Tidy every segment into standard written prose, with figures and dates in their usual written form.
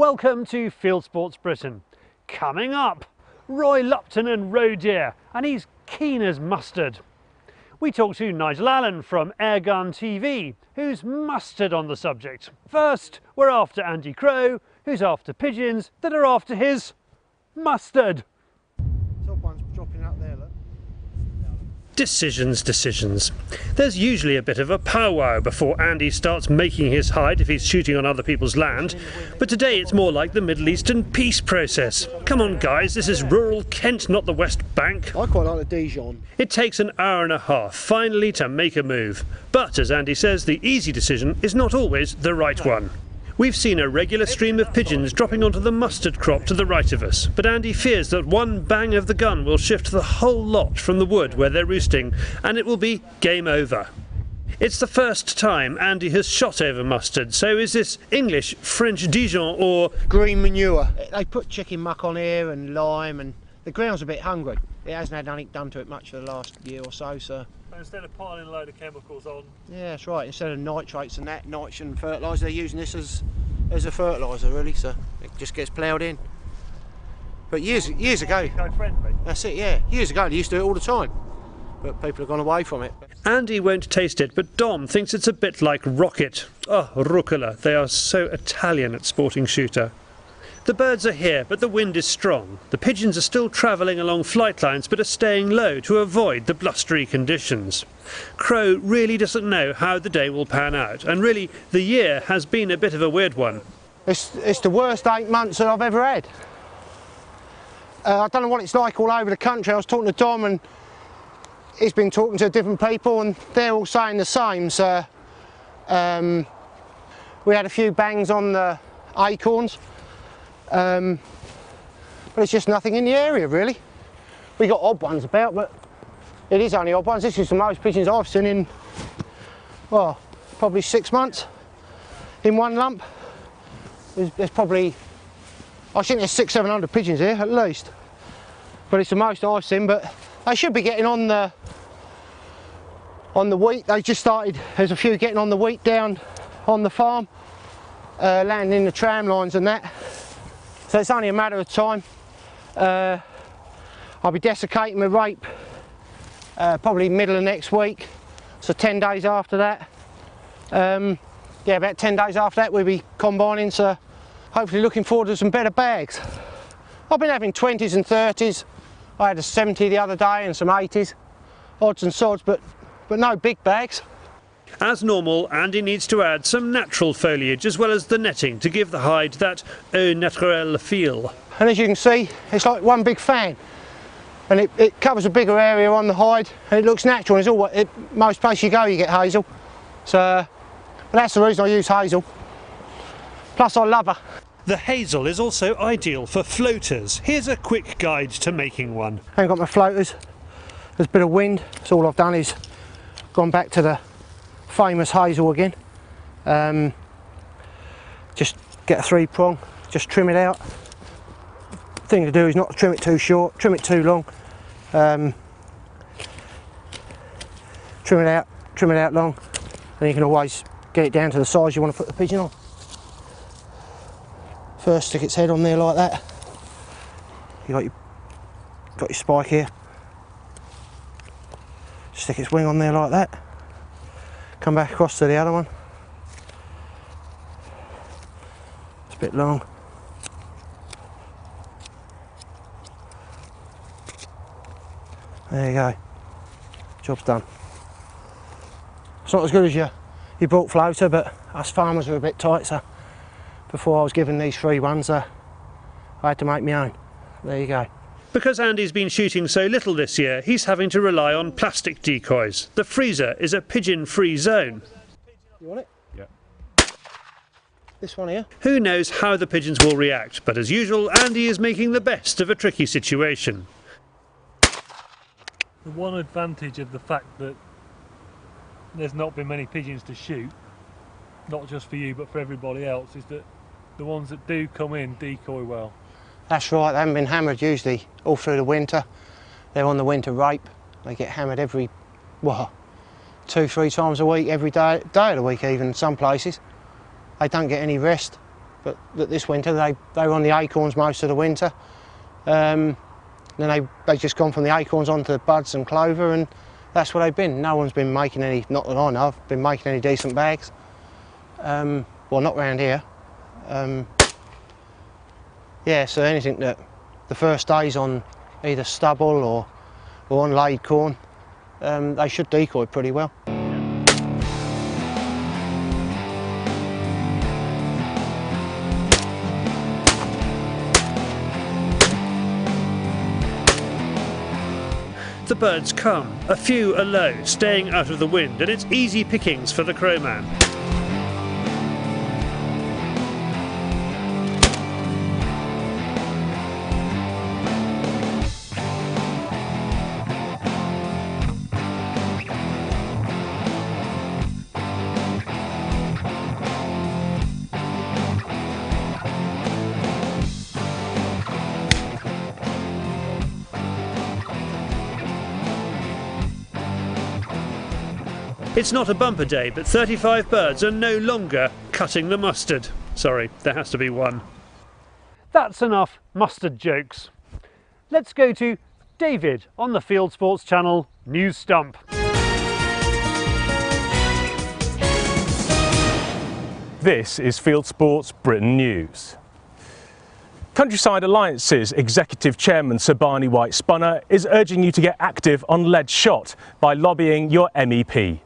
Welcome to Fieldsports Britain. Coming up, Roy Lupton and roe deer, and he's keen as mustard. We talk to Nigel Allen from Airgun TV, who's mustard on the subject. First, we're after Andy Crow, who's after pigeons that are after his mustard. Top one's dropping up there, look. Decisions. There's usually a bit of a powwow before Andy starts making his hide if he's shooting on other people's land, but today it's more like the Middle Eastern peace process. Come on guys, this is rural Kent, not the West Bank. I quite like the Dijon. It takes an hour and a half finally to make a move, but as Andy says, the easy decision is not always the right one. We've seen a regular stream of pigeons dropping onto the mustard crop to the right of us, but Andy fears that one bang of the gun will shift the whole lot from the wood where they're roosting, and it will be game over. It's the first time Andy has shot over mustard, so is this English, French Dijon or green manure? They put chicken muck on here and lime, and the ground's a bit hungry. It hasn't had anything done to it much for the last year or so, so... Instead of piling a load of chemicals on? Yeah, that's right. Instead of nitrates and that, nitrogen fertiliser, they're using this as a fertiliser, really, so it just gets ploughed in. But years ago... Eco-friendly? That's it, yeah. Years ago they used to do it all the time, but people have gone away from it. Andy won't taste it, but Dom thinks it's a bit like rocket. Oh, rucola. They are so Italian at sporting shooter. The birds are here, but the wind is strong. The pigeons are still travelling along flight lines, but are staying low to avoid the blustery conditions. Crow really doesn't know how the day will pan out, and really, the year has been a bit of a weird one. It's the worst 8 months that I've ever had. I don't know what it's like all over the country. I was talking to Dom, and he's been talking to different people, and they're all saying the same. So, we had a few bangs on the acorns. But it's just nothing in the area really. We got odd ones about, but it is only odd ones. This is the most pigeons I've seen in, well, probably 6 months in one lump. There's probably, I think there's 600-700 pigeons here at least, but it's the most I've seen. But they should be getting on the wheat. They just started. There's a few getting on the wheat down on the farm, landing in the tram lines and that. So it's only a matter of time. I'll be desiccating my rape probably middle of next week, so 10 days after that. Yeah, about 10 days after that we'll be combining, so hopefully looking forward to some better bags. I've been having 20s and 30s. I had a 70 the other day and some 80s, odds and sods, but no big bags. As normal, Andy needs to add some natural foliage as well as the netting to give the hide that au naturel feel. And as you can see, it's like one big fan, and it covers a bigger area on the hide, and it looks natural. And it's all, most places you go you get hazel, so that's the reason I use hazel. Plus I love her. The hazel is also ideal for floaters. Here's a quick guide to making one. I haven't got my floaters. There's a bit of wind, so all I've done is gone back to the famous hazel again. Just get a 3-prong, just trim it out. Thing to do is not trim it too short, trim it too long. Trim it out long, and you can always get it down to the size you want to put the pigeon on. First stick its head on there like that. You got your spike here. Stick its wing on there like that. Come back across to the other one. It's a bit long. There you go. Job's done. It's not as good as your bought floater, but us farmers are a bit tight, so before I was given these free ones, I had to make my own. There you go. Because Andy's been shooting so little this year, he's having to rely on plastic decoys. The freezer is a pigeon-free zone. You want it? Yeah. This one here. Who knows how the pigeons will react, but as usual, Andy is making the best of a tricky situation. The one advantage of the fact that there's not been many pigeons to shoot, not just for you but for everybody else, is that the ones that do come in decoy well. That's right, they haven't been hammered usually all through the winter. They're on the winter rape. They get hammered every, well, 2-3 times a week, every day of the week even in some places. They don't get any rest. but this winter they were on the acorns most of the winter. Then they just gone from the acorns onto the buds and clover, and that's where they've been. No one's been making any, not that I know of, been making any decent bags. Well, not round here. Yeah, so anything that the first day's on either stubble or on laid corn, they should decoy pretty well. The birds come, a few are low, staying out of the wind, and it's easy pickings for the crowman. It's not a bumper day, but 35 birds are no longer cutting the mustard. Sorry, there has to be one. That's enough mustard jokes. Let's go to David on the Fieldsports channel News Stump. This is Fieldsports Britain News. Countryside Alliance's Executive Chairman Sir Barney White-Spunner is urging you to get active on lead shot by lobbying your MEP.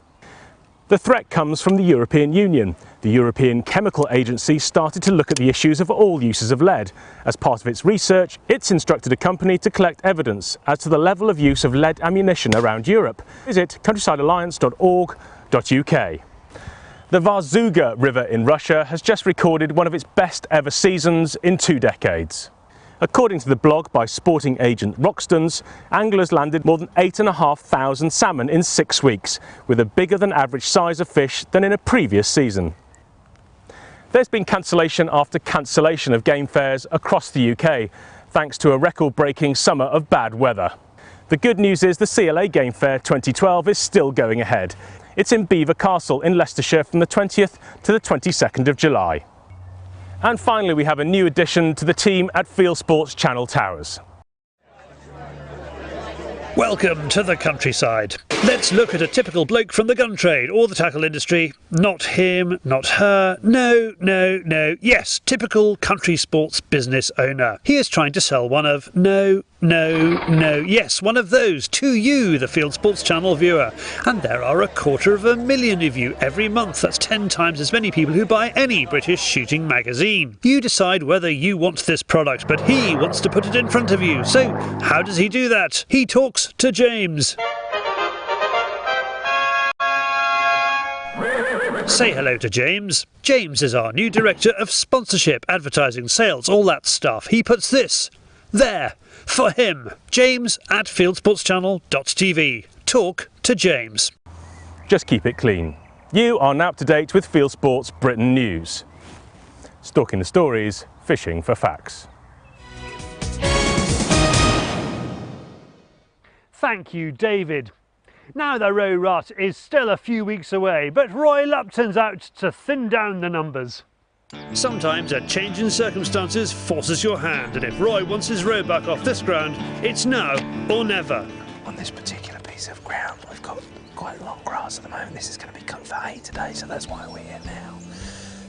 The threat comes from the European Union. The European Chemical Agency started to look at the issues of all uses of lead. As part of its research, it's instructed a company to collect evidence as to the level of use of lead ammunition around Europe. Visit countrysidealliance.org.uk. The Varzuga River in Russia has just recorded one of its best ever seasons in 2 decades. According to the blog by sporting agent Roxton's, anglers landed more than 8,500 salmon in 6 weeks, with a bigger than average size of fish than in a previous season. There's been cancellation after cancellation of game fairs across the UK, thanks to a record-breaking summer of bad weather. The good news is the CLA Game Fair 2012 is still going ahead. It's in Belvoir Castle in Leicestershire from the 20th to the 22nd of July. And finally, we have a new addition to the team at Fieldsports Channel Towers. Welcome to the countryside. Let's look at a typical bloke from the gun trade or the tackle industry. Not him, not her, no, no, no. Yes, typical country sports business owner. He is trying to sell one of, no, yes, one of those to you, the Fieldsports Channel viewer. And there are 250,000 of you every month. That's 10 times as many people who buy any British shooting magazine. You decide whether you want this product, but he wants to put it in front of you. So how does he do that? He talks to James. Say hello to James. James is our new director of sponsorship, advertising, sales, all that stuff. He puts this there for him. James at fieldsportschannel.tv. Talk to James. Just keep it clean. You are now up to date with Fieldsports Britain News. Stalking the stories, fishing for facts. Thank you, David. Now the Roe Rut is still a few weeks away, but Roy Lupton's out to thin down the numbers. Sometimes a change in circumstances forces your hand, and if Roy wants his Roebuck off this ground, it's now or never. On this particular piece of ground, we've got quite long grass at the moment. This is going to be cut for hay today, so that's why we're here now.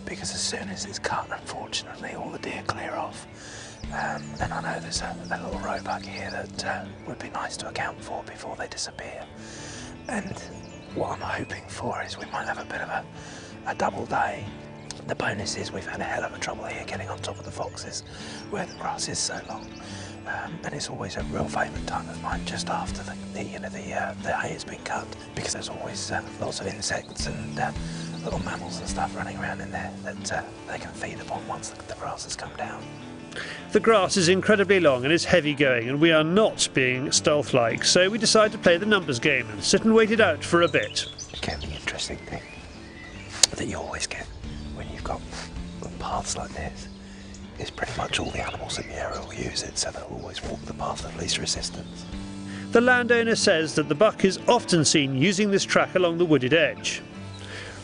Because as soon as it's cut, unfortunately, all the deer clear off. And I know there's a little Roebuck here that would be nice to account for before they disappear. And what I'm hoping for is we might have a bit of a double day. The bonus is we've had a hell of a trouble here getting on top of the foxes where the grass is so long. And it's always a real favourite time of mine just after the hay has been cut, because there's always lots of insects and little mammals and stuff running around in there that they can feed upon once the grass has come down. The grass is incredibly long and is heavy going, and we are not being stealth-like, so we decide to play the numbers game and sit and wait it out for a bit. Again, the interesting thing that you always get when you've got paths like this is pretty much all the animals in the area will use it, so they'll always walk the path of least resistance. The landowner says that the buck is often seen using this track along the wooded edge.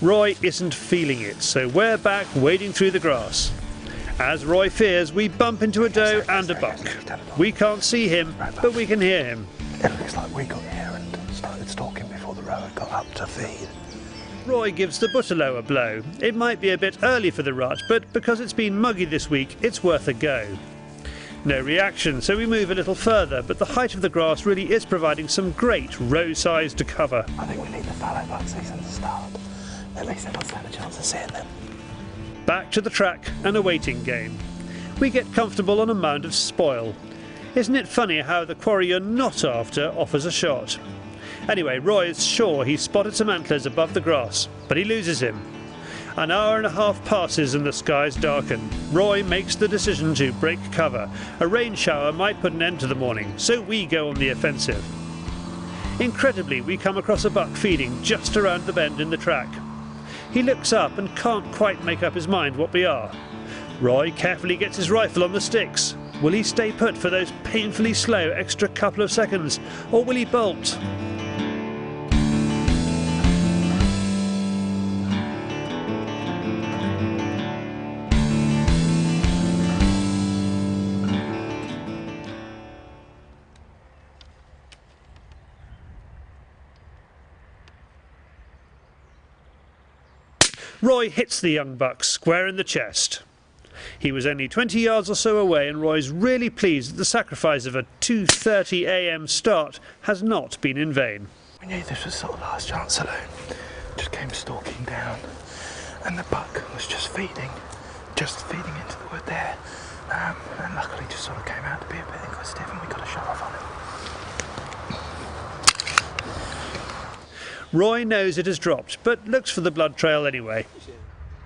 Roy isn't feeling it, so we're back wading through the grass. As Roy fears, we bump into a doe and a buck. We can't see him, but we can hear him. It looks like we got here and started stalking before the rower got up to feed. Roy gives the butterlow a blow. It might be a bit early for the rut, but because it's been muggy this week, it's worth a go. No reaction, so we move a little further, but the height of the grass really is providing some great row-sized cover. I think we need the fallow buck season to start. At least they've not stand a chance of seeing them. Back to the track and a waiting game. We get comfortable on a mound of spoil. Isn't it funny how the quarry you're not after offers a shot? Anyway, Roy is sure he's spotted some antlers above the grass, but he loses him. An hour and a half passes and the skies darken. Roy makes the decision to break cover. A rain shower might put an end to the morning, so we go on the offensive. Incredibly, we come across a buck feeding just around the bend in the track. He looks up and can't quite make up his mind what we are. Roy carefully gets his rifle on the sticks. Will he stay put for those painfully slow extra couple of seconds, or will he bolt? Roy hits the young buck square in the chest. He was only 20 yards or so away, and Roy's really pleased that the sacrifice of a 2:30 AM start has not been in vain. We knew this was sort of last chance saloon. Just came stalking down, and the buck was just feeding into the wood there. And luckily just sort of came out to be a bit inquisitive, and we got a shot off on him. Roy knows it has dropped, but looks for the blood trail anyway.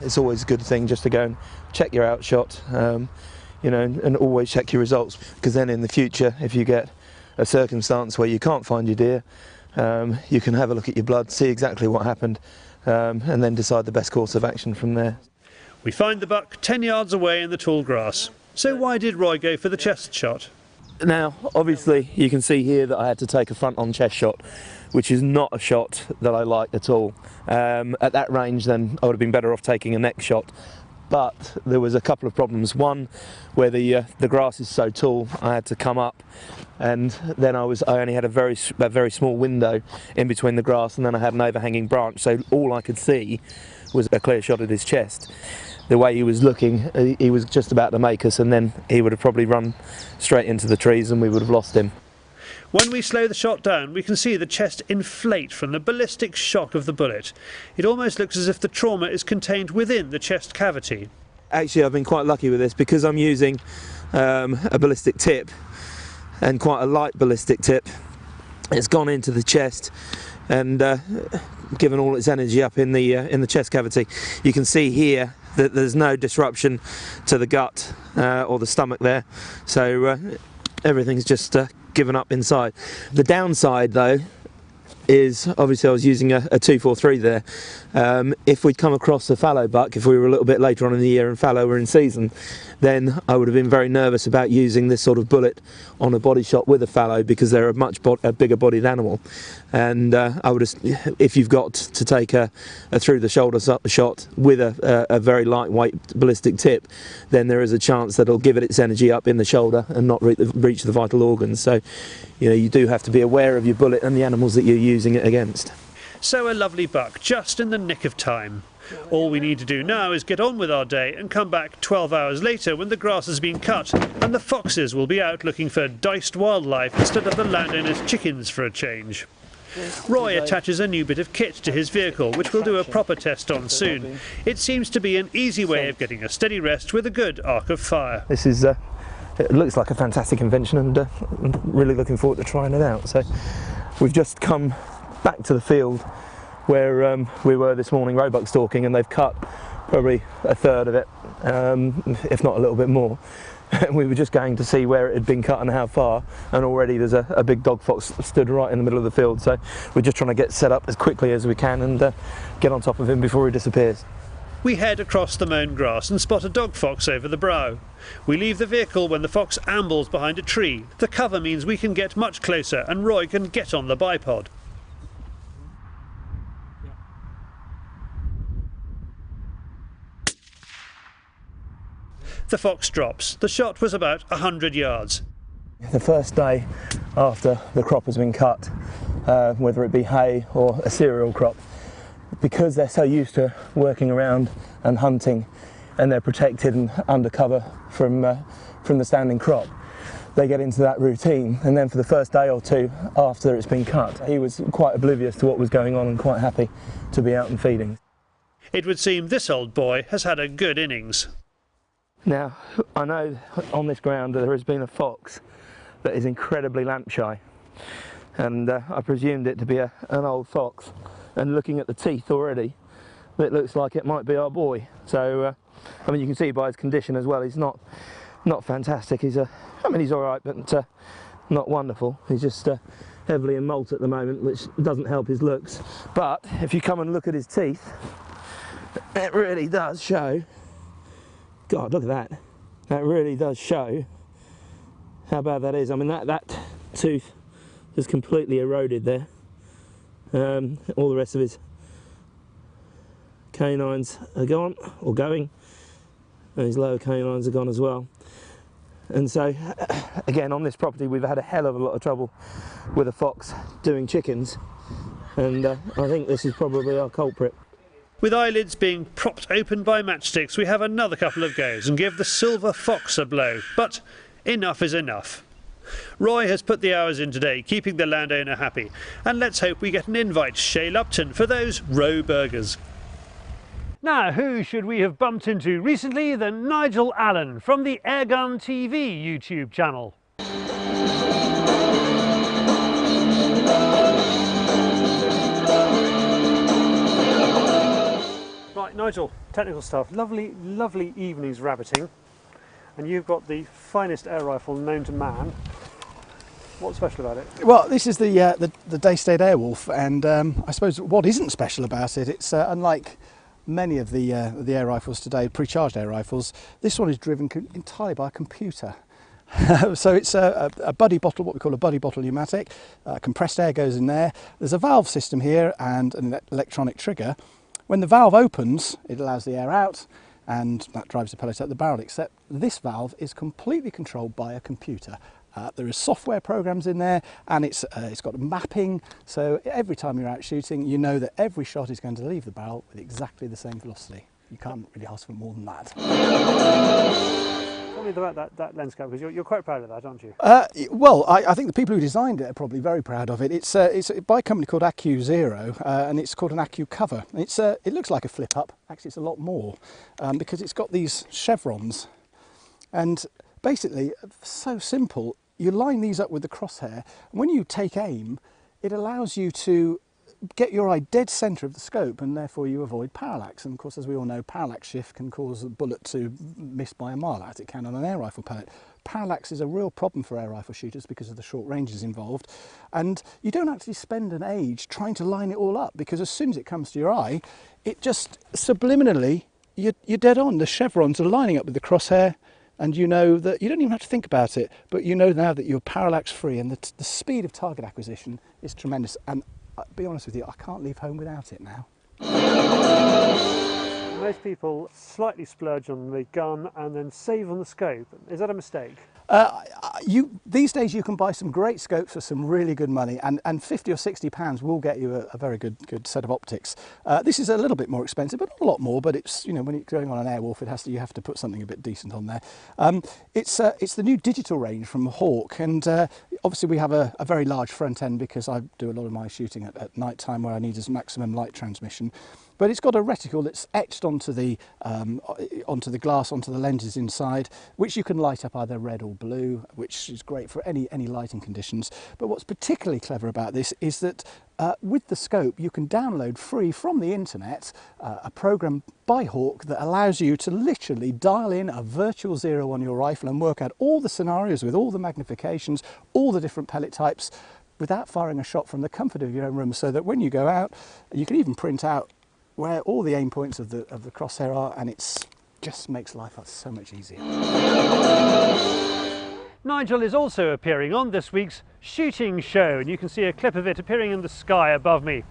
It's always a good thing just to go and check your outshot, you know, and always check your results, because then in the future, if you get a circumstance where you can't find your deer, you can have a look at your blood, see exactly what happened, and then decide the best course of action from there. We find the buck 10 yards away in the tall grass. So why did Roy go for the chest shot? Now, obviously, you can see here that I had to take a front-on chest shot, which is not a shot that I like at all. At that range, then I would have been better off taking a neck shot. But there was a couple of problems. One, where the grass is so tall, I had to come up, and then I only had a very small window in between the grass, and then I had an overhanging branch, so all I could see was a clear shot at his chest. The way he was looking, he was just about to make us, and then he would have probably run straight into the trees and we would have lost him. When we slow the shot down, we can see the chest inflate from the ballistic shock of the bullet. It almost looks as if the trauma is contained within the chest cavity. Actually, I've been quite lucky with this because I'm using a ballistic tip, and quite a light ballistic tip. It's gone into the chest and given all its energy up in the chest cavity. You can see here that there's no disruption to the gut or the stomach there, so everything's just given up inside. The downside though is obviously I was using a 243 there. If we'd come across a fallow buck, if we were a little bit later on in the year and fallow were in season, then I would have been very nervous about using this sort of bullet on a body shot with a fallow, because they're a bigger bodied animal, and I would have, if you've got to take a through the shoulder shot with a very lightweight ballistic tip, then there is a chance that it'll give it its energy up in the shoulder and not reach the vital organs. So you know, you do have to be aware of your bullet and the animals that you're using it against. So a lovely buck, just in the nick of time. All we need to do now is get on with our day and come back 12 hours later when the grass has been cut and the foxes will be out looking for diced wildlife instead of the landowner's chickens for a change. Roy attaches a new bit of kit to his vehicle, which we'll do a proper test on soon. It seems to be an easy way of getting a steady rest with a good arc of fire. This is, it looks like a fantastic invention, and I'm really looking forward to trying it out. So we've just come back to the field where we were this morning Roebuck stalking, and they've cut probably a third of it, if not a little bit more. And we were just going to see where it had been cut and how far, and already there's a big dog fox stood right in the middle of the field, so we're just trying to get set up as quickly as we can and get on top of him before he disappears. We head across the mown grass and spot a dog fox over the brow. We leave the vehicle when the fox ambles behind a tree. The cover means we can get much closer and Roy can get on the bipod. The fox drops. The shot was about 100 yards. The first day after the crop has been cut, whether it be hay or a cereal crop, because they're so used to working around and hunting, and they're protected and under cover from the standing crop, they get into that routine. And then for the first day or two after it's been cut, he was quite oblivious to what was going on and quite happy to be out and feeding. It would seem this old boy has had a good innings. Now, I know on this ground there has been a fox that is incredibly lamp shy, and I presumed it to be an old fox, and looking at the teeth already, it looks like it might be our boy. So I mean, you can see by his condition as well, he's not fantastic. He's I mean, he's all right, but not wonderful. He's just heavily in molt at the moment, which doesn't help his looks. But if you come and look at his teeth, it really does show. God, look at that. That really does show how bad that is. I mean, that tooth is completely eroded there. All the rest of his canines are gone, or going, and his lower canines are gone as well. And so, again, on this property we've had a hell of a lot of trouble with a fox doing chickens, and I think this is probably our culprit. With eyelids being propped open by matchsticks, we have another couple of goes and give the silver fox a blow. But enough is enough. Roy has put the hours in today, keeping the landowner happy. And let's hope we get an invite to Shea Lupton for those roe burgers. Now, who should we have bumped into recently than Nigel Allen from the Airgun TV YouTube channel? Right, Nigel, technical stuff. Lovely, lovely evening's rabbiting. And you've got the finest air rifle known to man. What's special about it? Well, this is the Daystate Air Wolf, and I suppose what isn't special about it, it's unlike many of the air rifles today, pre-charged air rifles, this one is driven entirely by a computer. So it's a buddy bottle, what we call a buddy bottle pneumatic. Compressed air goes in there. There's a valve system here and an electronic trigger. When the valve opens, it allows the air out, and that drives the pellet up the barrel, except this valve is completely controlled by a computer. There is software programs in there, and it's got mapping, so every time you're out shooting you know that every shot is going to leave the barrel with exactly the same velocity. You can't really ask for more than that. Tell me about that lens cap, because you're quite proud of that, aren't you? Well, I think the people who designed it are probably very proud of it. It's by a company called Accu Zero, and it's called an Accu cover. It looks like a flip up, actually it's a lot more, because it's got these chevrons, and basically, so simple, you line these up with the crosshair, and when you take aim, it allows you to get your eye dead centre of the scope, and therefore you avoid parallax. And of course, as we all know, parallax shift can cause a bullet to miss by a mile, as it can on an air rifle pellet. Parallax is a real problem for air rifle shooters because of the short ranges involved, and you don't actually spend an age trying to line it all up, because as soon as it comes to your eye, it just subliminally, you're dead on. The chevrons are lining up with the crosshair, and you know that you don't even have to think about it, but you know now that you're parallax free, and the speed of target acquisition is tremendous. And I'll be honest with you, I can't leave home without it now. Most people slightly splurge on the gun and then save on the scope. Is that a mistake? These days you can buy some great scopes for some really good money, and £50 or £60 will get you a very good set of optics. This is a little bit more expensive, but not a lot more. But it's, you know, when you're going on an Air Wolf, you have to put something a bit decent on there. It's the new digital range from Hawk, and obviously we have a very large front end because I do a lot of my shooting at night time where I need as maximum light transmission. But it's got a reticle that's etched onto the glass, onto the lenses inside, which you can light up either red or blue, which is great for any lighting conditions. But what's particularly clever about this is that with the scope, you can download free from the internet a program by Hawk that allows you to literally dial in a virtual zero on your rifle and work out all the scenarios with all the magnifications, all the different pellet types, without firing a shot from the comfort of your own room, so that when you go out, you can even print out where all the aim points of the crosshair are, and it just makes life so much easier. Nigel is also appearing on this week's shooting show, and you can see a clip of it appearing in the sky above me.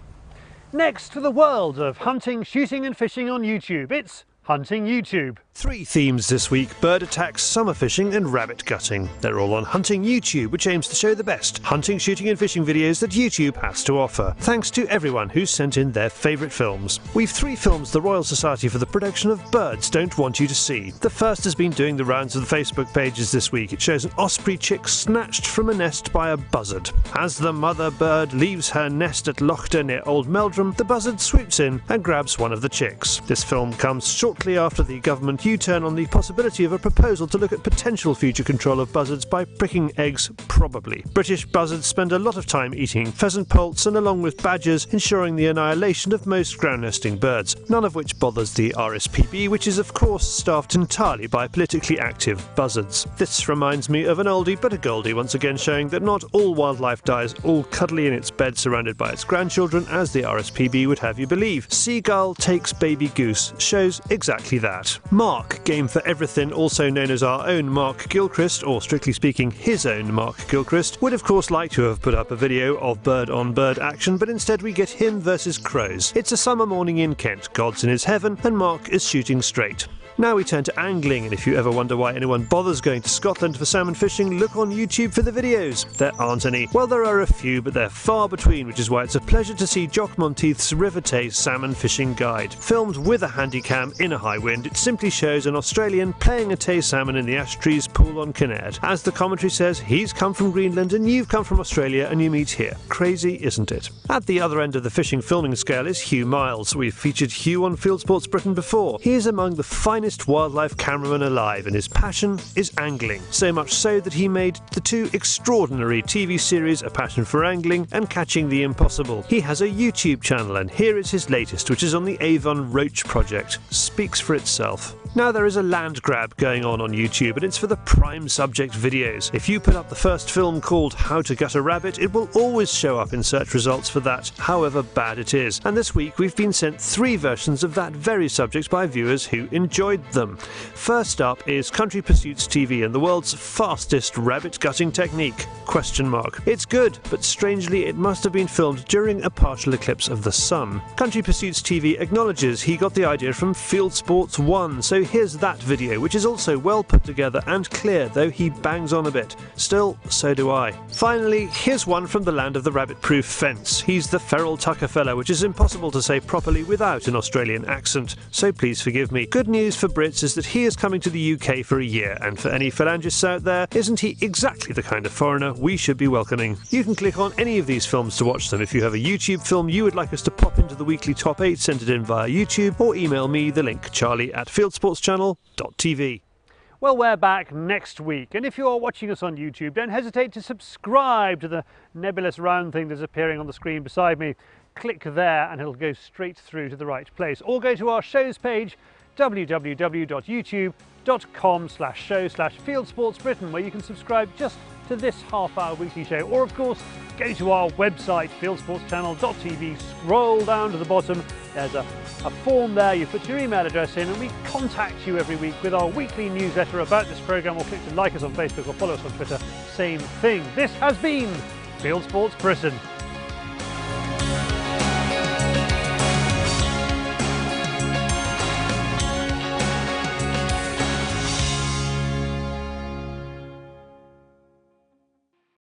Next to the world of hunting, shooting and fishing on YouTube, it's Hunting YouTube. 3 themes this week: bird attacks, summer fishing and rabbit gutting. They're all on Hunting YouTube, which aims to show the best hunting, shooting and fishing videos that YouTube has to offer. Thanks to everyone who's sent in their favourite films. We've 3 films the Royal Society for the Production of Birds don't want you to see. The first has been doing the rounds of the Facebook pages this week. It shows an osprey chick snatched from a nest by a buzzard. As the mother bird leaves her nest at Lupton near Old Meldrum, the buzzard swoops in and grabs one of the chicks. This film comes shortly after the government U-turn on the possibility of a proposal to look at potential future control of buzzards by pricking eggs, probably. British buzzards spend a lot of time eating pheasant poults and, along with badgers, ensuring the annihilation of most ground nesting birds, none of which bothers the RSPB, which is of course staffed entirely by politically active buzzards. This reminds me of an oldie but a goldie, once again showing that not all wildlife dies all cuddly in its bed surrounded by its grandchildren, as the RSPB would have you believe. Seagull takes baby goose shows exactly that. Mark, Game for Everything, also known as our own Mark Gilchrist, or strictly speaking his own Mark Gilchrist, would of course like to have put up a video of bird-on-bird action, but instead we get him versus crows. It's a summer morning in Kent, God's in his heaven, and Mark is shooting straight. Now we turn to angling, and if you ever wonder why anyone bothers going to Scotland for salmon fishing, look on YouTube for the videos. There aren't any. Well, there are a few, but they're far between, which is why it's a pleasure to see Jock Monteith's River Tay Salmon Fishing Guide. Filmed with a handycam in a high wind, it simply shows an Australian playing a Tay salmon in the ash trees pool on Kinnaird. As the commentary says, he's come from Greenland and you've come from Australia and you meet here. Crazy, isn't it? At the other end of the fishing filming scale is Hugh Miles. We've featured Hugh on Fieldsports Britain before. He is among the finest wildlife cameraman alive, and his passion is angling. So much so that he made the 2 extraordinary TV series A Passion for Angling and Catching the Impossible. He has a YouTube channel, and here is his latest, which is on the Avon Roach project. Speaks for itself. Now there is a land grab going on YouTube, and it's for the prime subject videos. If you put up the first film called How to Gut a Rabbit, it will always show up in search results for that, however bad it is. And this week we've been sent 3 versions of that very subject by viewers who enjoyed them. First up is Country Pursuits TV and the world's fastest rabbit gutting technique? It's good, but strangely it must have been filmed during a partial eclipse of the sun. Country Pursuits TV acknowledges he got the idea from Fieldsports 1, so here's that video, which is also well put together and clear, though he bangs on a bit. Still, so do I. Finally, here's one from the land of the rabbit-proof fence. He's the Feral Tucker fella, which is impossible to say properly without an Australian accent, so please forgive me. Good news for Brits is that he is coming to the UK for a year, and for any phalangists out there, isn't he exactly the kind of foreigner we should be welcoming? You can click on any of these films to watch them. If you have a YouTube film you would like us to pop into the weekly top 8, send it in via YouTube, or email me the link, charlie@fieldsportschannel.tv. Well, we're back next week, and if you are watching us on YouTube, don't hesitate to subscribe to the nebulous round thing that's appearing on the screen beside me. Click there and it'll go straight through to the right place, or go to our shows page, www.youtube.com/show/Fieldsports Britain, where you can subscribe just to this half-hour weekly show, or of course go to our website, fieldsportschannel.tv, scroll down to the bottom, there's a form there, you put your email address in and we contact you every week with our weekly newsletter about this programme, or click to like us on Facebook or follow us on Twitter, same thing. This has been Fieldsports Britain.